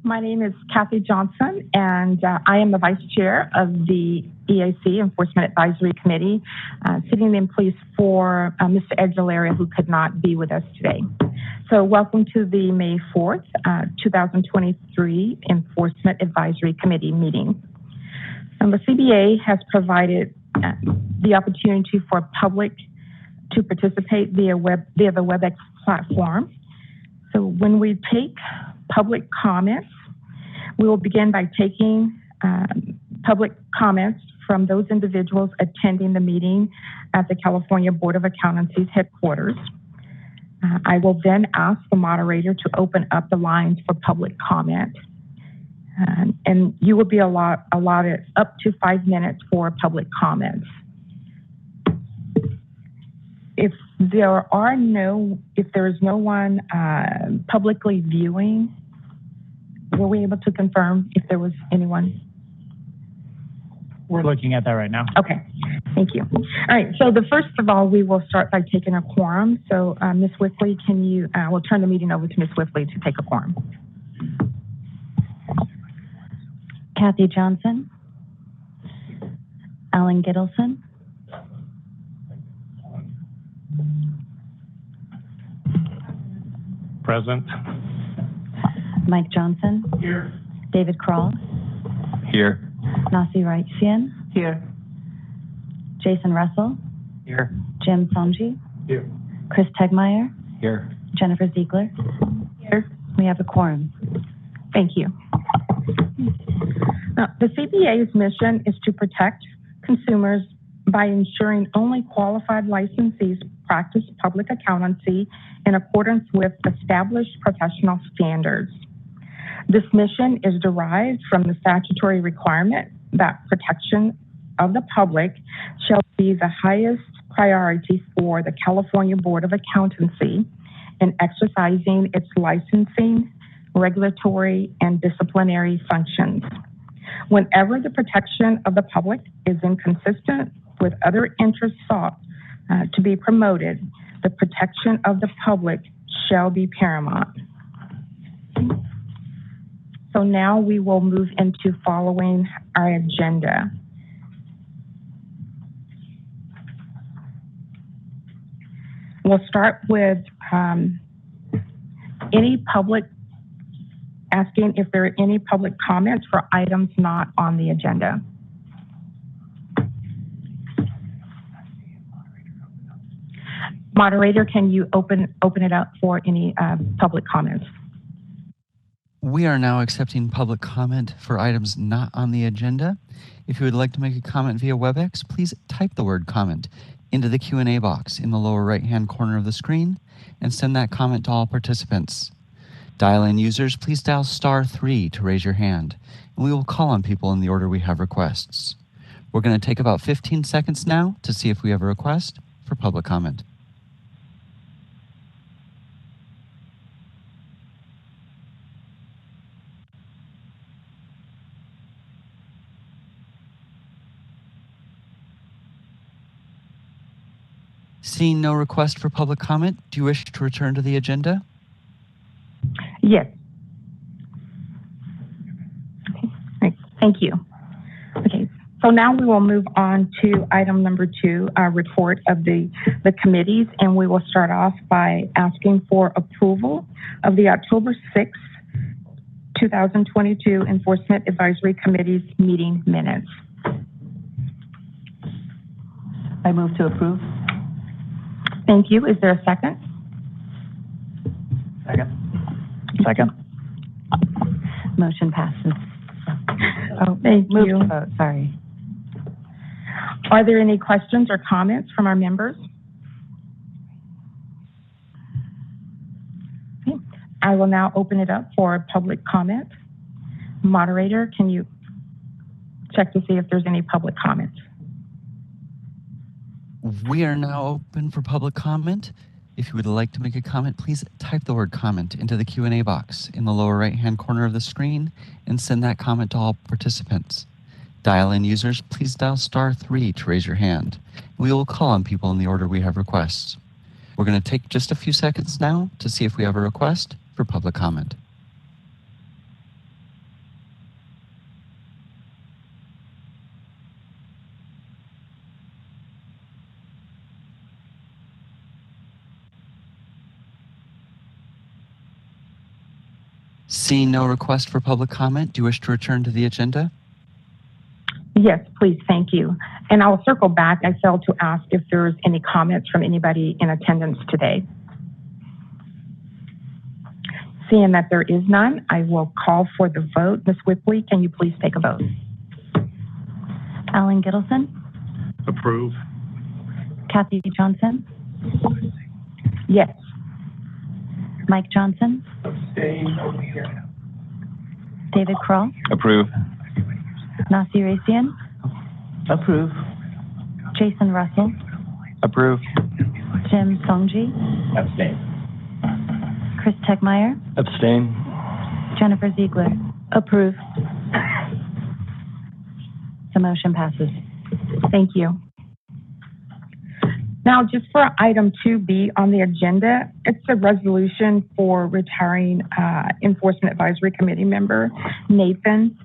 My name is Kathy Johnson, and I am the Vice Chair of the EAC Enforcement Advisory Committee, sitting in place for Mr. Ed Valeria, who could not be with us today. So welcome to the May 4th, 2023 Enforcement Advisory Committee meeting. And the CBA has provided the opportunity for public to participate via the WebEx platform. So when we take public comments, we will begin by taking public comments from those individuals attending the meeting at the California Board of Accountancy's headquarters. I will then ask the moderator to open up the lines for public comment. And you will be allotted up to 5 minutes for public comments. If there is no one publicly viewing, were we able to confirm if there was anyone? We're looking at that right now. Okay, thank you. All right, so first of all, we will start by taking a quorum. So Ms. Wickley, we'll turn the meeting over to Ms. Wickley to take a quorum. Kathy Johnson, Alan Gittleson, Present. Mike Johnson. Here. David Krall. Here. Nasi Reitsian. Here. Jason Russell. Here. Jim Sonji. Here. Chris Tegmeyer. Here. Jennifer Ziegler. Here. We have a quorum. Thank you. Now, the CBA's mission is to protect consumers by ensuring only qualified licensees practice public accountancy in accordance with established professional standards. This mission is derived from the statutory requirement that protection of the public shall be the highest priority for the California Board of Accountancy in exercising its licensing, regulatory, and disciplinary functions. Whenever the protection of the public is inconsistent with other interests sought to be promoted, the protection of the public shall be paramount. So now we will move into following our agenda. We'll start with asking if there are any public comments for items not on the agenda. Moderator, can you open it up for any public comments? We are now accepting public comment for items not on the agenda. If you would like to make a comment via WebEx, please type the word comment into the Q&A box in the lower right-hand corner of the screen and send that comment to all participants. Dial-in users, please dial *3 to raise your hand, and we will call on people in the order we have requests. We're going to take about 15 seconds now to see if we have a request for public comment. Seeing no request for public comment, do you wish to return to the agenda? Yes. Okay. Right. Thank you. Okay, so now we will move on to item number 2, our report of the committees, and we will start off by asking for approval of the October 6th, 2022 Enforcement Advisory Committee's meeting minutes. I move to approve. Thank you. Is there a second? Second. Motion passes. Oh, thank you. Move to vote, sorry. Are there any questions or comments from our members? Okay. I will now open it up for public comment. Moderator, can you check to see if there's any public comments? We are now open for public comment. If you would like to make a comment, please type the word comment into the Q&A box in the lower right-hand corner of the screen and send that comment to all participants. Dial-in users, please dial *3 to raise your hand. We will call on people in the order we have requests. We're going to take just a few seconds now to see if we have a request for public comment. Okay. All right. So the first of all, we will start by taking a quorum. So now we will move on to item number 2, our report of the committees, and we will start off by asking for approval of the October 6th, 2022 Enforcement Advisory Committee's meeting minutes. We are now accepting public comment for items not on the agenda. If you would like to make a comment via WebEx, please type the word comment into the Q&A box in the lower right-hand corner of the screen and send that comment to all participants. Seeing no request for public comment, do you wish to return to the agenda? Yes, please. Thank you. And I'll circle back. I failed to ask if there's any comments from anybody in attendance today. Seeing that there is none, I will call for the vote. Ms. Whipley, can you please take a vote? Alan Gittleson, Approve. Kathy Johnson, Yes. Mike Johnson, David Kroll, Approve. Nasi Racian, Approve. Jason Russell, Approve. Jim Songji, Abstain. Chris Tegmeyer, Abstain. Jennifer Ziegler. Approve. The motion passes. Thank you. Now, just for item 2B on the agenda, it's a resolution for retiring Enforcement Advisory Committee member Nathan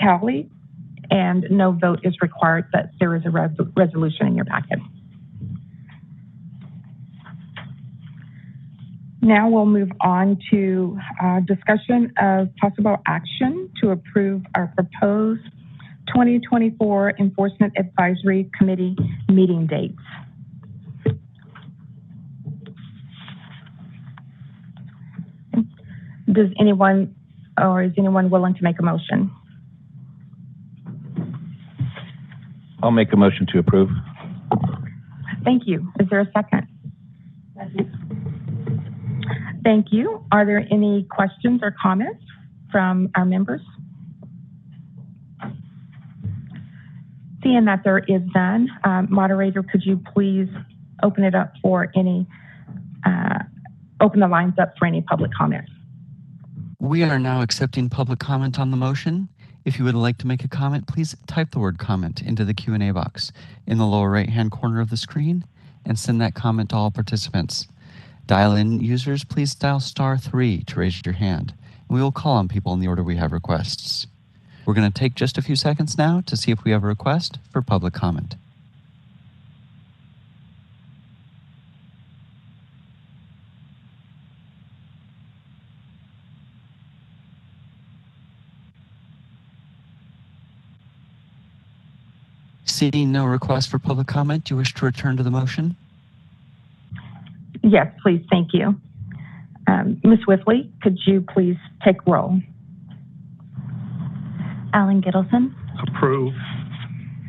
Cowley, and no vote is required, but there is a resolution in your packet. Now we'll move on to discussion of possible action to approve our proposed 2024 Enforcement Advisory Committee meeting dates. Is anyone willing to make a motion? I'll make a motion to approve. Thank you. Is there a second? Thank you. Are there any questions or comments from our members? Seeing that there is none, moderator, could you please open it up for any, open the lines up for any public comments? We are now accepting public comment on the motion. If you would like to make a comment, please type the word comment into the Q&A box in the lower right-hand corner of the screen and send that comment to all participants. Dial-in users, please dial *3 to raise your hand. We will call on people in the order we have requests. We're going to take just a few seconds now to see if we have a request for public comment. Seeing no request for public comment, do you wish to return to the motion? Yes, please. Thank you. Ms. Whitley, could you please take roll? Alan Gittleson, Approve.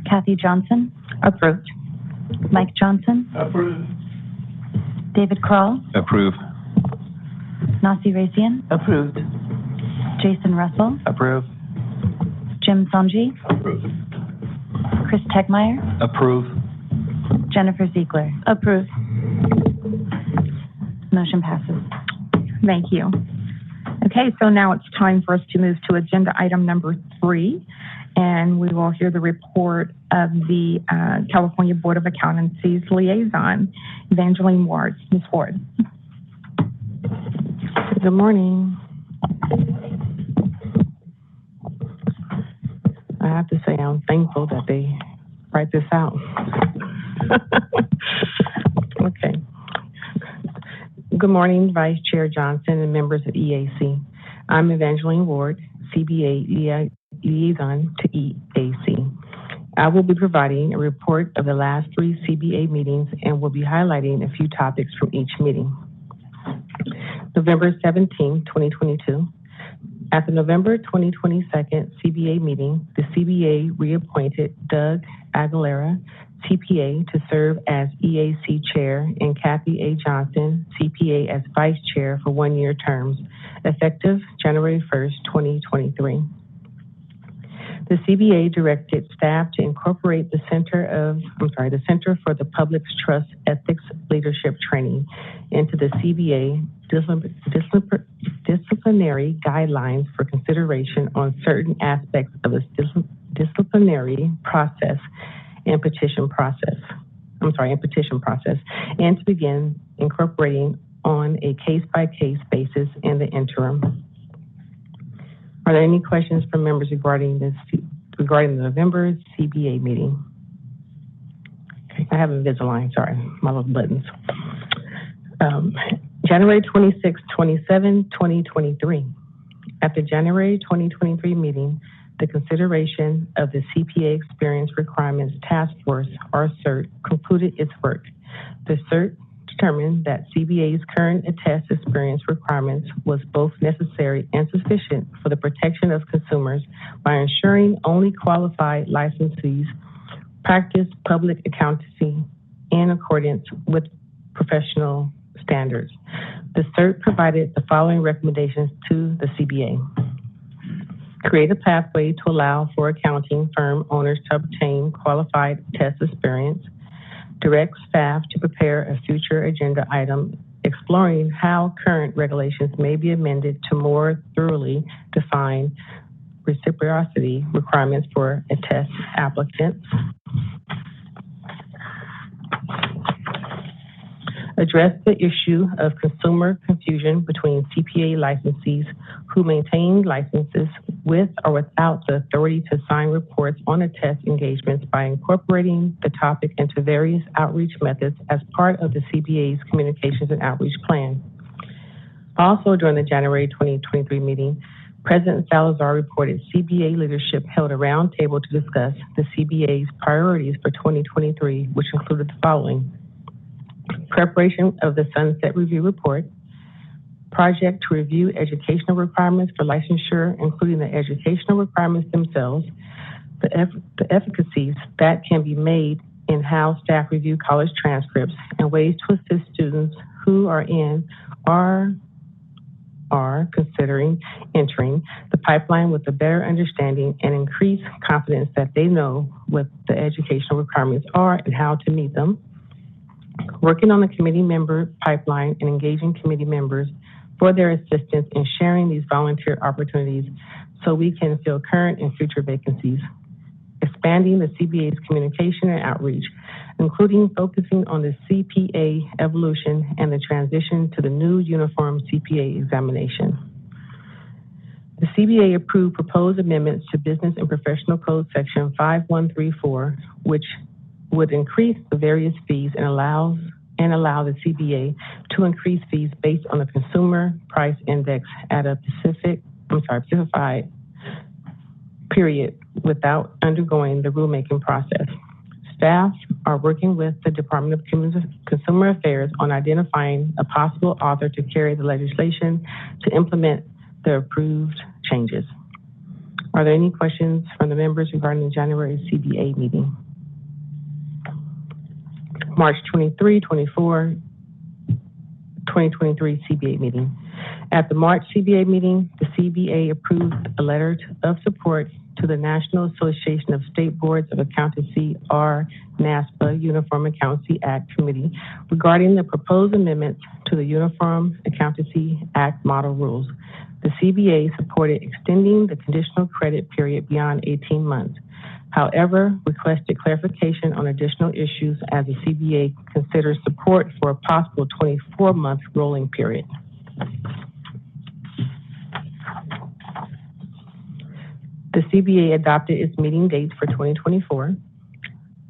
Kathy Johnson, Approved. Mike Johnson, Approve. David Kroll, Approve. Nasi Racian, Approved. Jason Russell, Approve. Jim Songji, Approve. Chris Tegmeyer, Approve. Jennifer Ziegler. Approve. Motion passes. Thank you. Okay, so now it's time for us to move to agenda item number 3, and we will hear the report of the California Board of Accountancy's liaison, Evangeline Ward. Ms. Ward. Good morning. I have to say I'm thankful that they write this out. Okay. Good morning, Vice Chair Johnson and members of EAC. I'm Evangeline Ward, CBA liaison to EAC. I will be providing a report of the last 3 CBA meetings and will be highlighting a few topics from each meeting. November 17, 2022. At the November 2022 CBA meeting, the CBA reappointed Doug Aguilera, CPA, to serve as EAC Chair and Kathy A. Johnson, CPA, as Vice Chair for 1-year terms, effective January 1st, 2023. The CBA directed staff to incorporate the Center for the Public's Trust Ethics Leadership Training into the CBA disciplinary guidelines for consideration on certain aspects of its disciplinary process and petition process, and to begin incorporating on a case-by-case basis in the interim. Are there any questions from members regarding the November CBA meeting? Okay, I have Invisalign, sorry, my little buttons. January 26, 27, 2023. At the January 2023 meeting, the consideration of the CPA Experience Requirements Task Force, or CERT, concluded its work. The CERT determined that CBA's current attest experience requirements was both necessary and sufficient for the protection of consumers by ensuring only qualified licensees practice public accountancy in accordance with professional standards. The CERT provided the following recommendations to the CBA. Create a pathway to allow for accounting firm owners to obtain qualified test experience. Direct staff to prepare a future agenda item exploring how current regulations may be amended to more thoroughly define reciprocity requirements for attest applicants. Address the issue of consumer confusion between CPA licensees who maintain licenses with or without the authority to sign reports on attest engagements by incorporating the topic into various outreach methods as part of the CBA's communications and outreach plan. Also, during the January 2023 meeting, President Salazar reported CBA leadership held a roundtable to discuss the CBA's priorities for 2023, which included the following: preparation of the Sunset Review Report, project to review educational requirements for licensure, including the educational requirements themselves, the efficacies that can be made in how staff review college transcripts, and ways to assist students who are in or are considering entering the pipeline with a better understanding and increased confidence that they know what the educational requirements are and how to meet them. Working on the committee member pipeline and engaging committee members for their assistance in sharing these volunteer opportunities so we can fill current and future vacancies. Expanding the CBA's communication and outreach, including focusing on the CPA evolution and the transition to the new uniform CPA examination. The CBA approved proposed amendments to Business and Professional Code Section 5134, which would increase the various fees and allow the CBA to increase fees based on the consumer price index at a specified period without undergoing the rulemaking process. Staff are working with the Department of Consumer Affairs on identifying a possible author to carry the legislation to implement the approved changes. Are there any questions from the members regarding the January CBA meeting? March 23, 24, 2023 CBA meeting. At the March CBA meeting, the CBA approved a letter of support to the National Association of State Boards of Accountancy, or NASPA, Uniform Accountancy Act Committee regarding the proposed amendments to the Uniform Accountancy Act model rules. The CBA supported extending the conditional credit period beyond 18 months. However, requested clarification on additional issues as the CBA considers support for a possible 24-month rolling period. The CBA adopted its meeting dates for 2024.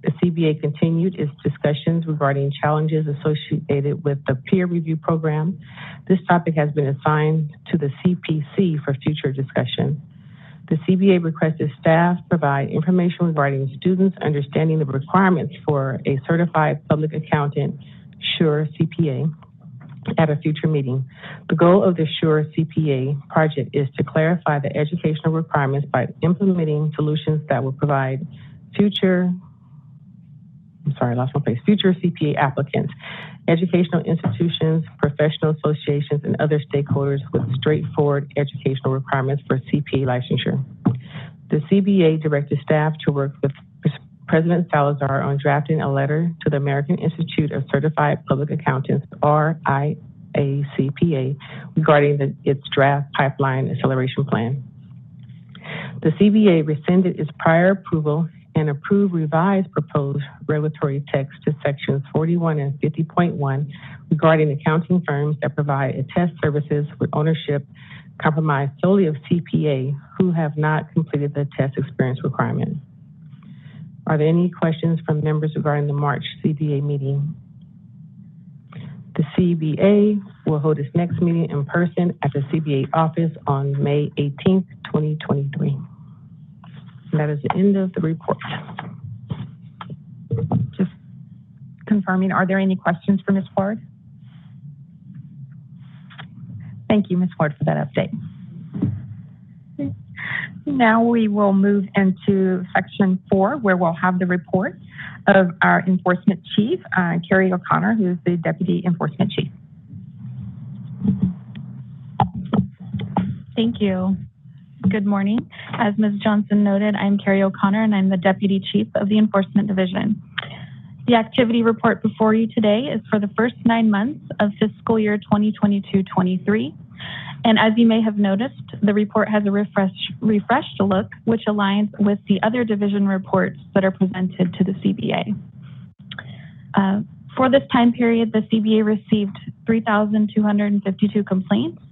The CBA continued its discussions regarding challenges associated with the peer review program. This topic has been assigned to the CPC for future discussion. The CBA requested staff provide information regarding students understanding the requirements for a certified public accountant, SURE CPA, at a future meeting. The goal of the SURE CPA project is to clarify the educational requirements by implementing solutions that will provide future CPA applicants, educational institutions, professional associations, and other stakeholders with straightforward educational requirements for CPA licensure. The CBA directed staff to work with President Salazar on drafting a letter to the American Institute of Certified Public Accountants, or IACPA, regarding its draft pipeline acceleration plan. The CBA rescinded its prior approval and approved revised proposed regulatory text to sections 41 and 50.1 regarding accounting firms that provide attest services with ownership comprised solely of CPA who have not completed the test experience requirement. Are there any questions from members regarding the March CBA meeting? The CBA will hold its next meeting in person at the CBA office on May 18th, 2023. And that is the end of the report. Just confirming, are there any questions for Ms. Ward? Thank you, Ms. Ward, for that update. Now we will move into section 4, where we'll have the report of our enforcement chief, Carrie O'Connor, who is the deputy enforcement chief. Thank you. Good morning. As Ms. Johnson noted, I'm Carrie O'Connor, and I'm the Deputy Chief of the Enforcement Division. The activity report before you today is for the first 9 months of fiscal year 2022-23. And as you may have noticed, the report has a refreshed look, which aligns with the other division reports that are presented to the CBA. For this time period, the CBA received 3,252 complaints.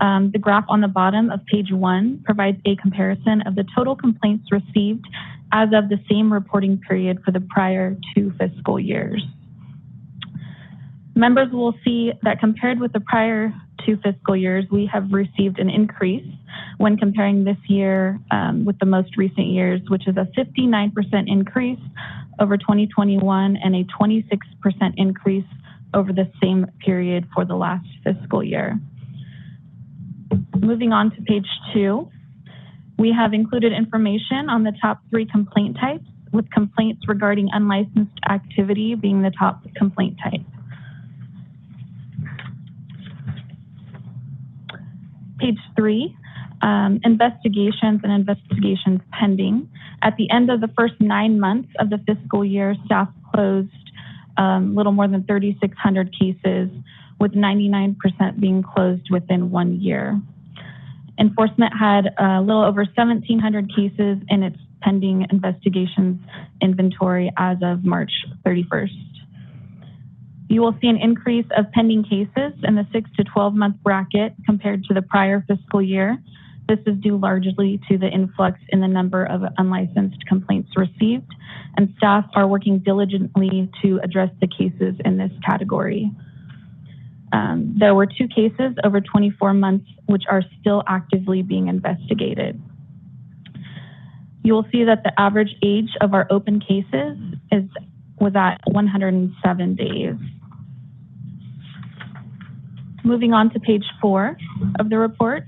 The graph on the bottom of page 1 provides a comparison of the total complaints received as of the same reporting period for the prior 2 fiscal years. Members will see that compared with the prior 2 fiscal years, we have received an increase when comparing this year with the most recent years, which is a 59% increase over 2021 and a 26% increase over the same period for the last fiscal year. Moving on to page 2, we have included information on the top 3 complaint types, with complaints regarding unlicensed activity being the top complaint type. Page 3, investigations and investigations pending. At the end of the first 9 months of the fiscal year, staff closed a little more than 3,600 cases, with 99% being closed within 1 year. Enforcement had a little over 1,700 cases in its pending investigations inventory as of March 31st. You will see an increase of pending cases in the 6 to 12 month bracket compared to the prior fiscal year. This is due largely to the influx in the number of unlicensed complaints received, and staff are working diligently to address the cases in this category. There were 2 cases over 24 months which are still actively being investigated. You will see that the average age of our open cases was at 107 days. Moving on to page 4 of the report,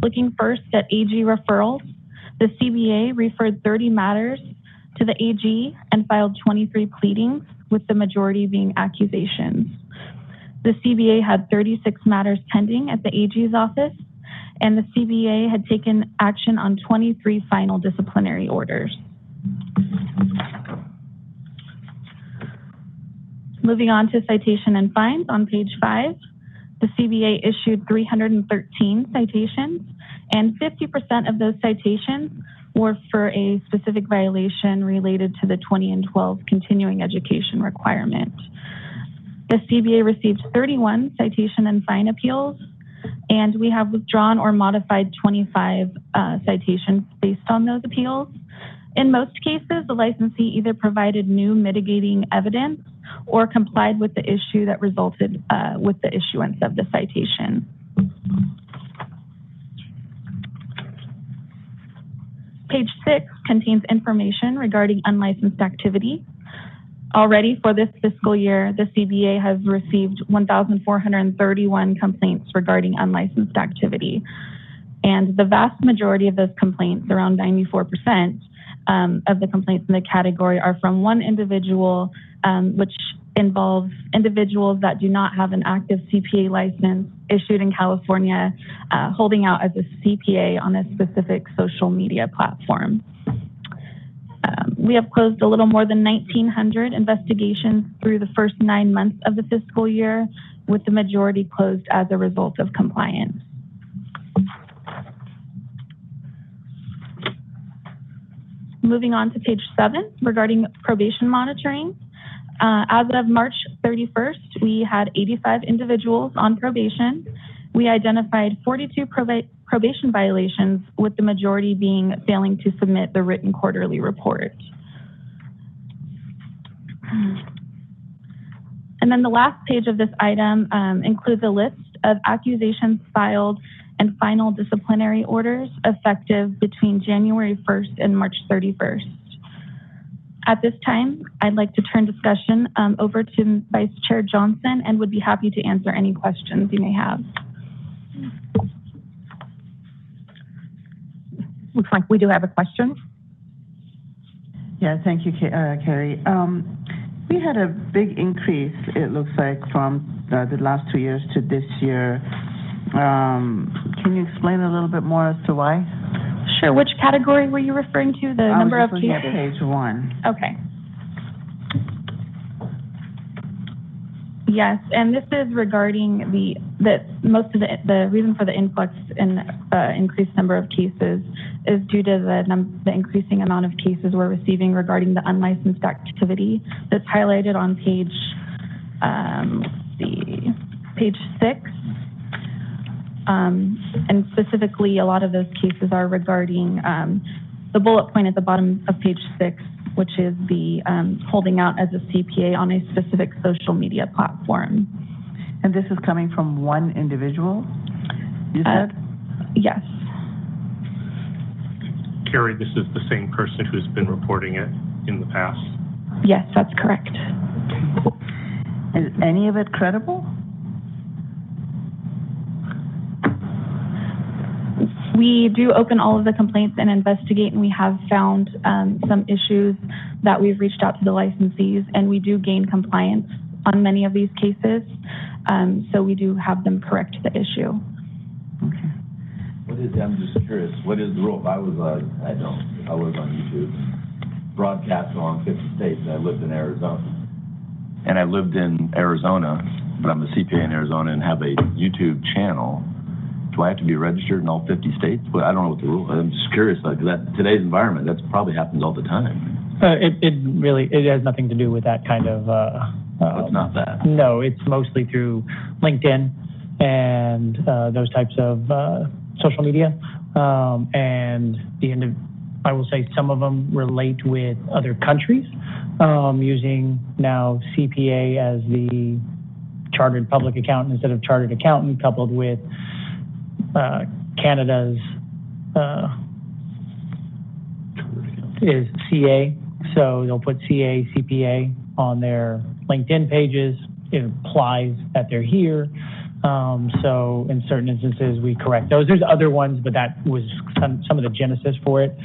looking first at AG referrals, the CBA referred 30 matters to the AG and filed 23 pleadings, with the majority being accusations. The CBA had 36 matters pending at the AG's office, and the CBA had taken action on 23 final disciplinary orders. Moving on to citation and fines on page 5, the CBA issued 313 citations, and 50% of those citations were for a specific violation related to the 20 and 12 continuing education requirement. The CBA received 31 citation and fine appeals, and we have withdrawn or modified 25 citations based on those appeals. In most cases, the licensee either provided new mitigating evidence or complied with the issue that resulted with the issuance of the citation. Page 6 contains information regarding unlicensed activity. Already for this fiscal year, the CBA has received 1,431 complaints regarding unlicensed activity. And the vast majority of those complaints, around 94% of the complaints in the category, are from one individual, which involves individuals that do not have an active CPA license issued in California, holding out as a CPA on a specific social media platform. We have closed a little more than 1,900 investigations through the first 9 months of the fiscal year, with the majority closed as a result of compliance. Moving on to page 7, regarding probation monitoring. As of March 31st, we had 85 individuals on probation. We identified 42 probation violations, with the majority being failing to submit the written quarterly report. And then the last page of this item includes a list of accusations filed and final disciplinary orders effective between January 1st and March 31st. At this time, I'd like to turn discussion over to Vice Chair Johnson and would be happy to answer any questions you may have. Looks like we do have a question. Yeah, thank you, Carrie. We had a big increase, it looks like, from the last 2 years to this year. Can you explain a little bit more as to why? Sure. Which category were you referring to? The number of cases? At page 1. Okay. Yes, and this is regarding most of the reason for the influx in increased number of cases is due to the increasing amount of cases we're receiving regarding the unlicensed activity that's highlighted on page, page 6. And specifically, a lot of those cases are regarding the bullet point at the bottom of page 6, which is the holding out as a CPA on a specific social media platform. And this is coming from one individual, you said? Yes. Carrie, this is the same person who's been reporting it in the past? Yes, that's correct. Is any of it credible? We do open all of the complaints and investigate, and we have found some issues that we've reached out to the licensees, and we do gain compliance on many of these cases. So we do have them correct the issue. Okay. I'm just curious, what is the rule? If I was on YouTube, broadcast along 50 states, and I lived in Arizona. And I lived in Arizona, but I'm a CPA in Arizona and have a YouTube channel. Do I have to be registered in all 50 states? But I don't know what the rule is. I'm just curious, like today's environment, that probably happens all the time. It has nothing to do with that kind of. It's not that. No, it's mostly through LinkedIn and those types of social media. And I will say some of them relate with other countries, using now CPA as the chartered public accountant instead of chartered accountant, coupled with Canada's is CA, so they'll put CA, CPA on their LinkedIn pages. It implies that they're here. So in certain instances, we correct those. There's other ones, but that was some of the genesis for it.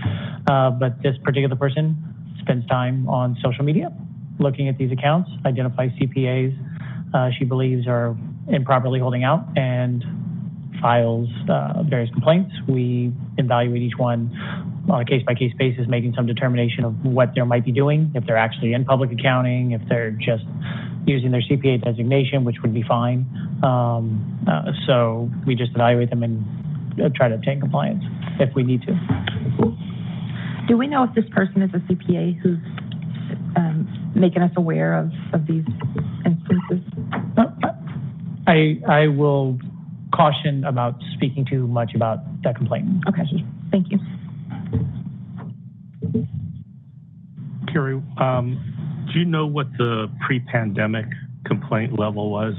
But this particular person spends time on social media, looking at these accounts, identifies CPAs she believes are improperly holding out, and files various complaints. We evaluate each one on a case-by-case basis, making some determination of what they might be doing, if they're actually in public accounting, if they're just using their CPA designation, which would be fine. So we just evaluate them and try to obtain compliance if we need to. Do we know if this person is a CPA who's making us aware of these instances? I will caution about speaking too much about that complaint. Okay, thank you. Carrie, do you know what the pre-pandemic complaint level was,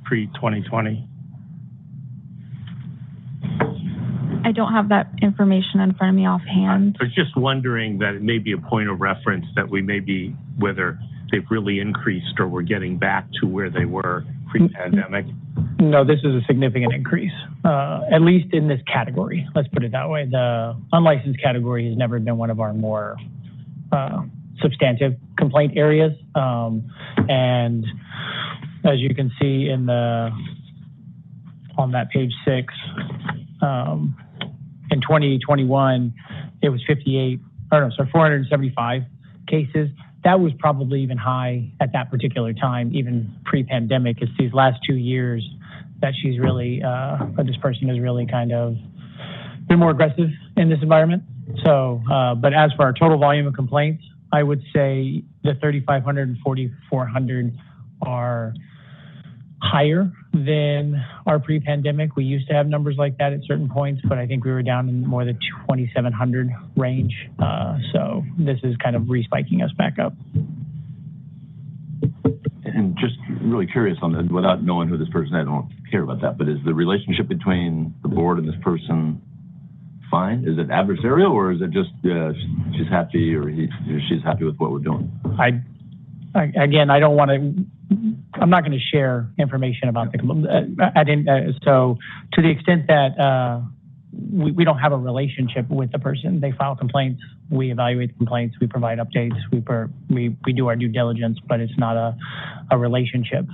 pre-2020? I don't have that information in front of me offhand. I was just wondering that it may be a point of reference that we may be, whether they've really increased or we're getting back to where they were pre-pandemic. No, this is a significant increase, at least in this category. Let's put it that way. The unlicensed category has never been one of our more substantive complaint areas. And as you can see on that page 6, in 2021, it was 475 cases. That was probably even high at that particular time, even pre-pandemic. It's these last 2 years that she's really, this person has really kind of been more aggressive in this environment. So, but as for our total volume of complaints, I would say the 3,500 and 4,400 are higher than our pre-pandemic. We used to have numbers like that at certain points, but I think we were down in more the 2,700 range. So this is kind of re-spiking us back up. And just really curious on that, without knowing who this person is, I don't care about that, but is the relationship between the board and this person fine? Is it adversarial, or is it just she's happy or she's happy with what we're doing? Again, I don't want to. I'm not going to share information about the. I didn't. So to the extent that we don't have a relationship with the person, they file complaints. We evaluate the complaints. We provide updates. We do our due diligence, but it's not a relationship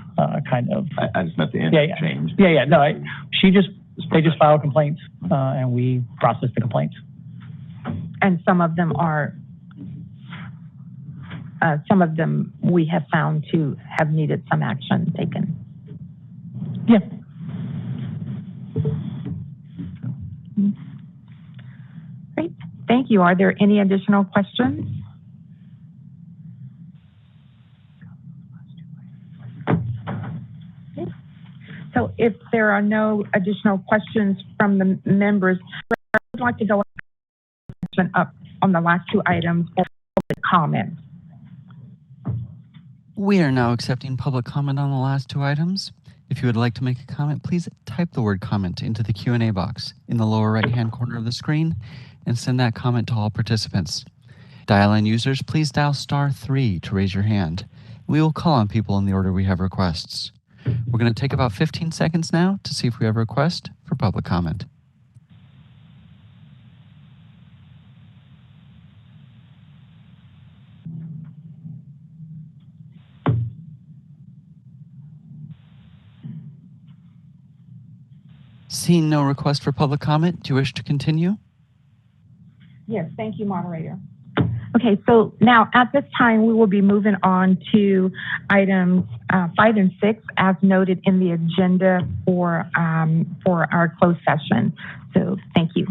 kind of. I just meant the interchange. Yeah. No, they just file complaints, and we process the complaints. And some of them we have found to have needed some action taken. Yeah. Great. Thank you. Are there any additional questions? Okay. So if there are no additional questions from the members, I would like to go up on the last two items for public comment. We are now accepting public comment on the last two items. If you would like to make a comment, please type the word comment into the Q&A box in the lower right-hand corner of the screen and send that comment to all participants. Dial-in users, please dial *3 to raise your hand. We will call on people in the order we have requests. We're going to take about 15 seconds now to see if we have a request for public comment. Seeing no request for public comment, do you wish to continue? Yes, thank you, moderator. Okay, so now at this time, we will be moving on to items 5 and 6 as noted in the agenda for our closed session. So thank you.